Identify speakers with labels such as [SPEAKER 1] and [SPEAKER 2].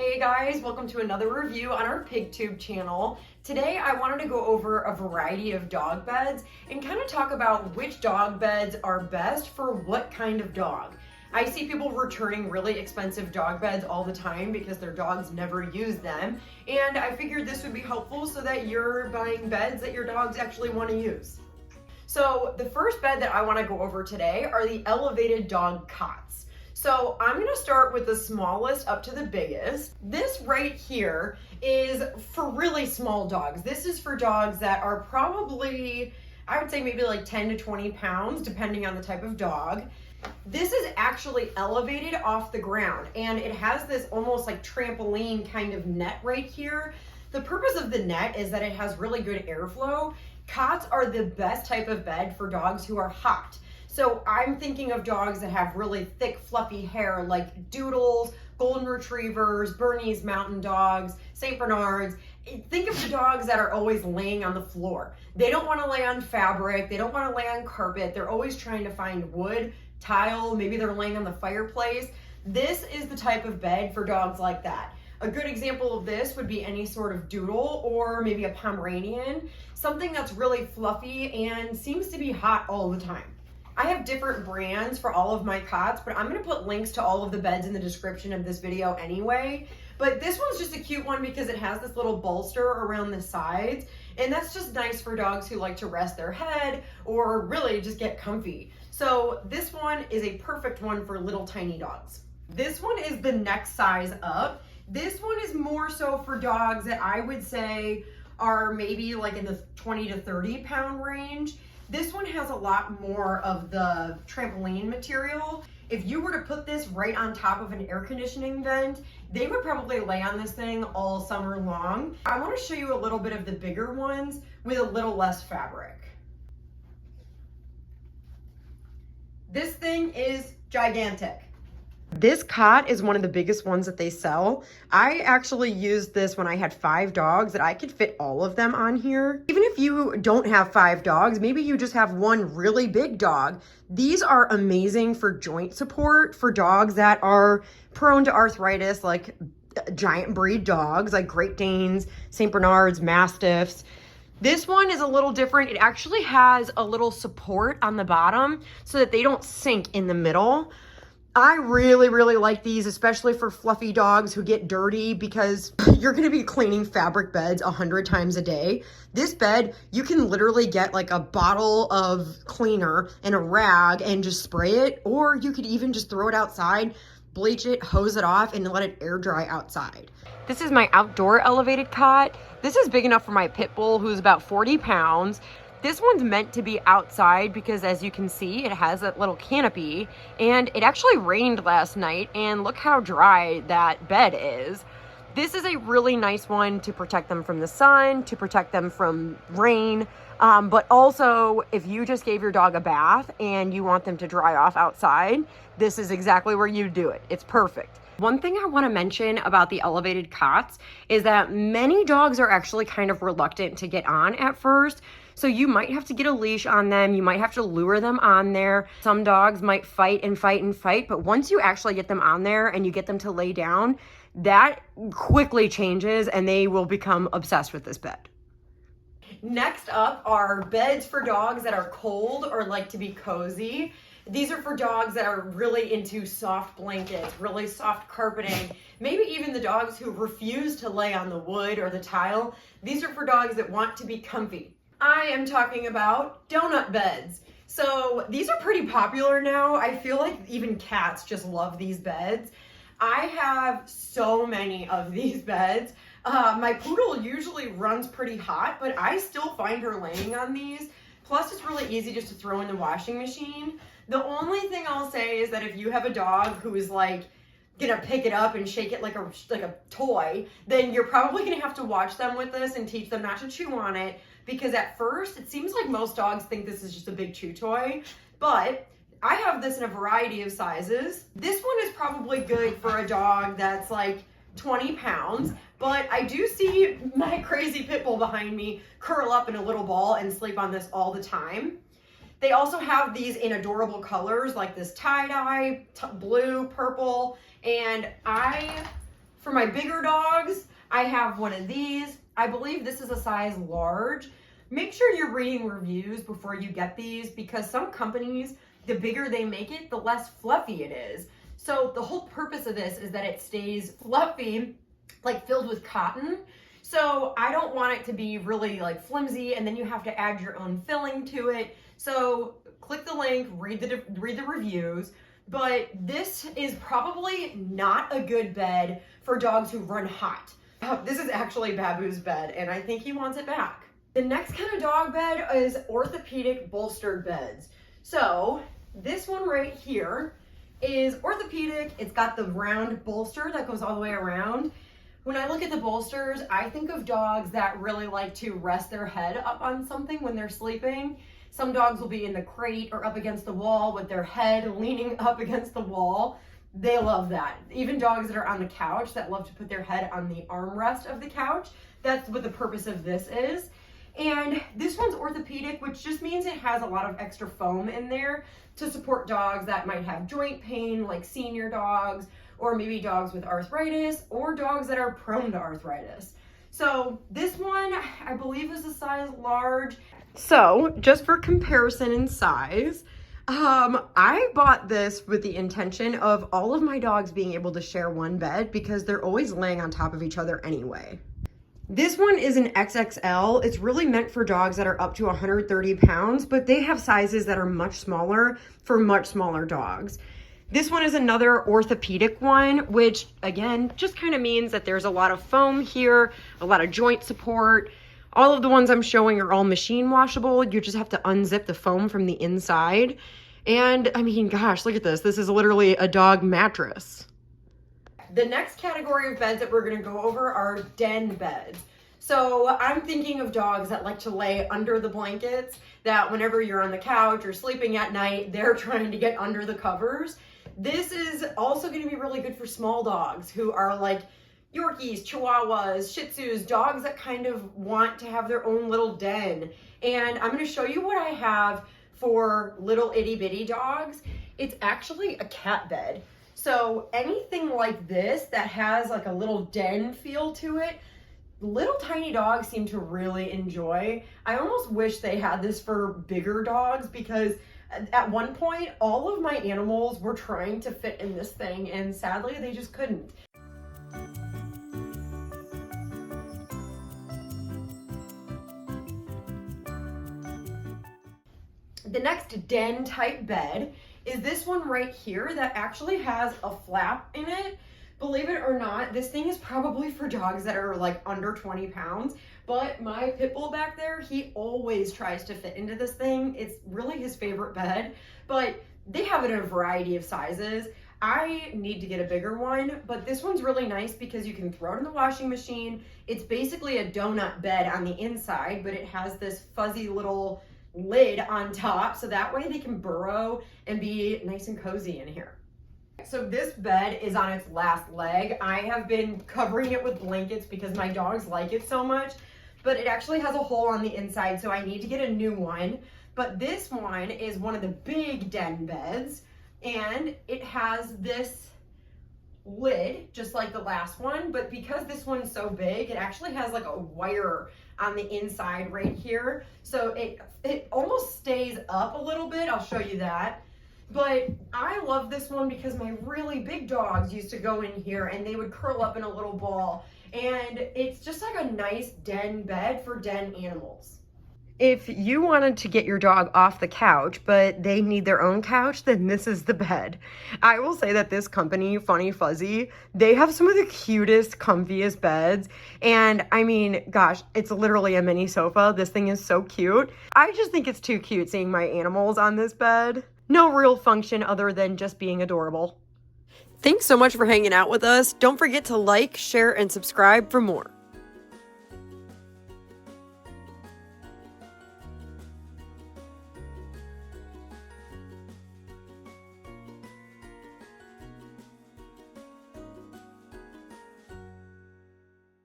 [SPEAKER 1] Hey guys, welcome to another review on our PigTube channel. Today I wanted to go over a variety of dog beds and kind of talk about which dog beds are best for what kind of dog. I see people returning really expensive dog beds all the time because their dogs never use them, and I figured this would be helpful so that you're buying beds that your dogs actually want to use. So the first bed that I want to go over today are the elevated dog cots. So I'm going to start with the smallest up to the biggest. This right here is for really small dogs. This is for dogs that are probably, I would say maybe like 10 to 20 pounds, depending on the type of dog. This is actually elevated off the ground, and it has this almost like trampoline kind of net right here. The purpose of the net is that it has really good airflow. Cots are the best type of bed for dogs who are hot. So I'm thinking of dogs that have really thick, fluffy hair like Doodles, Golden Retrievers, Bernese Mountain Dogs, St. Bernards. Think of the dogs that are always laying on the floor. They don't want to lay on fabric. They don't want to lay on carpet. They're always trying to find wood, tile. Maybe they're laying on the fireplace. This is the type of bed for dogs like that. A good example of this would be any sort of Doodle or maybe a Pomeranian, something that's really fluffy and seems to be hot all the time. I have different brands for all of my cots, but I'm going to put links to all of the beds in the description of this video anyway. But this one's just a cute one because it has this little bolster around the sides, and that's just nice for dogs who like to rest their head or really just get comfy. So this one is a perfect one for little tiny dogs. This one is the next size up. This one is more so for dogs that I would say are maybe like in the 20 to 30 pound range. This one has a lot more of the trampoline material. If you were to put this right on top of an air conditioning vent, they would probably lay on this thing all summer long. I want to show you a little bit of the bigger ones with a little less fabric. This thing is gigantic. This cot is one of the biggest ones that they sell. I actually used this when I had 5 dogs that I could fit all of them on here. Even if you don't have 5 dogs, maybe you just have one really big dog. These are amazing for joint support for dogs that are prone to arthritis, like giant breed dogs like Great Danes, St. Bernards, Mastiffs. This one is a little different. It actually has a little support on the bottom so that they don't sink in the middle. I really like these, especially for fluffy dogs who get dirty, because you're going to be cleaning fabric beds 100 times a day. This bed, you can literally get like a bottle of cleaner and a rag and just spray it, or you could even just throw it outside, bleach it, hose it off, and let it air dry outside. This is my outdoor elevated cot. This is big enough for my pit bull, who's about 40 pounds. This one's meant to be outside because, as you can see, it has that little canopy, and it actually rained last night, and look how dry that bed is. This is a really nice one to protect them from the sun, to protect them from rain, but also if you just gave your dog a bath and you want them to dry off outside, this is exactly where you do it. It's perfect. One thing I want to mention about the elevated cots is that many dogs are actually kind of reluctant to get on at first. So you might have to get a leash on them. You might have to lure them on there. Some dogs might fight and fight and fight, but once you actually get them on there and you get them to lay down, that quickly changes and they will become obsessed with this bed. Next up are beds for dogs that are cold or like to be cozy. These are for dogs that are really into soft blankets, really soft carpeting, maybe even the dogs who refuse to lay on the wood or the tile. These are for dogs that want to be comfy. I am talking about donut beds. So these are pretty popular now. I feel like even cats just love these beds. I have so many of these beds. My poodle usually runs pretty hot, but I still find her laying on these. Plus, it's really easy just to throw in the washing machine. The only thing I'll say is that if you have a dog who is like gonna pick it up and shake it like a toy, then you're probably gonna have to watch them with this and teach them not to chew on it, because at first it seems like most dogs think this is just a big chew toy, but I have this in a variety of sizes. This one is probably good for a dog that's like 20 pounds, but I do see my crazy pit bull behind me curl up in a little ball and sleep on this all the time. They also have these in adorable colors like this tie-dye, blue, purple, and I For my bigger dogs, I have one of these. I believe this is a size large. Make sure you're reading reviews before you get these, because some companies, the bigger they make it, the less fluffy it is. So the whole purpose of this is that it stays fluffy, like filled with cotton. So I don't want it to be really like flimsy and then you have to add your own filling to it. So click the link, read the reviews. But this is probably not a good bed for dogs who run hot. This is actually Babu's bed and I think he wants it back. The next kind of dog bed is orthopedic bolstered beds. So this one right here is orthopedic. It's got the round bolster that goes all the way around. When I look at the bolsters, I think of dogs that really like to rest their head up on something when they're sleeping. Some dogs will be in the crate or up against the wall with their head leaning up against the wall. They love that. Even dogs that are on the couch that love to put their head on the armrest of the couch. That's what the purpose of this is. And this one's orthopedic, which just means it has a lot of extra foam in there to support dogs that might have joint pain, like senior dogs, or maybe dogs with arthritis, or dogs that are prone to arthritis. So this one, I believe, is a size large. So just for comparison in size, I bought this with the intention of all of my dogs being able to share one bed because they're always laying on top of each other anyway. This one is an XXL. It's really meant for dogs that are up to 130 pounds, but they have sizes that are much smaller for much smaller dogs. This one is another orthopedic one, which again, just kind of means that there's a lot of foam here, a lot of joint support. All of the ones I'm showing are all machine washable. You just have to unzip the foam from the inside. And I mean, gosh, look at this. This is literally a dog mattress. The next category of beds that we're gonna go over are den beds. So I'm thinking of dogs that like to lay under the blankets, that whenever you're on the couch or sleeping at night, they're trying to get under the covers. This is also gonna be really good for small dogs who are like Yorkies, Chihuahuas, Shih Tzus, dogs that kind of want to have their own little den. And I'm gonna show you what I have for little itty bitty dogs. It's actually a cat bed. So anything like this that has like a little den feel to it, little tiny dogs seem to really enjoy. I almost wish they had this for bigger dogs because at one point, all of my animals were trying to fit in this thing and sadly they just couldn't. The next den type bed is this one right here that actually has a flap in it. Believe it or not, this thing is probably for dogs that are like under 20 pounds, but my pit bull back there, he always tries to fit into this thing. It's really his favorite bed, but they have it in a variety of sizes. I need to get a bigger one, but this one's really nice because you can throw it in the washing machine. It's basically a donut bed on the inside, but it has this fuzzy little lid on top, so that way they can burrow and be nice and cozy in here. So this bed is on its last leg. I have been covering it with blankets because my dogs like it so much, but it actually has a hole on the inside, so I need to get a new one. But this one is one of the big den beds, and it has this lid just like the last one, but because this one's so big, it actually has like a wire on the inside right here, so it almost stays up a little bit. I'll show you that. But I love this one because my really big dogs used to go in here and they would curl up in a little ball, and it's just like a nice den bed for den animals. If you wanted to get your dog off the couch, but they need their own couch, then this is the bed. I will say that this company, Funny Fuzzy, they have some of the cutest, comfiest beds. And I mean, gosh, it's literally a mini sofa. This thing is so cute. I just think it's too cute seeing my animals on this bed. No real function other than just being adorable. Thanks so much for hanging out with us. Don't forget to like, share, and subscribe for more.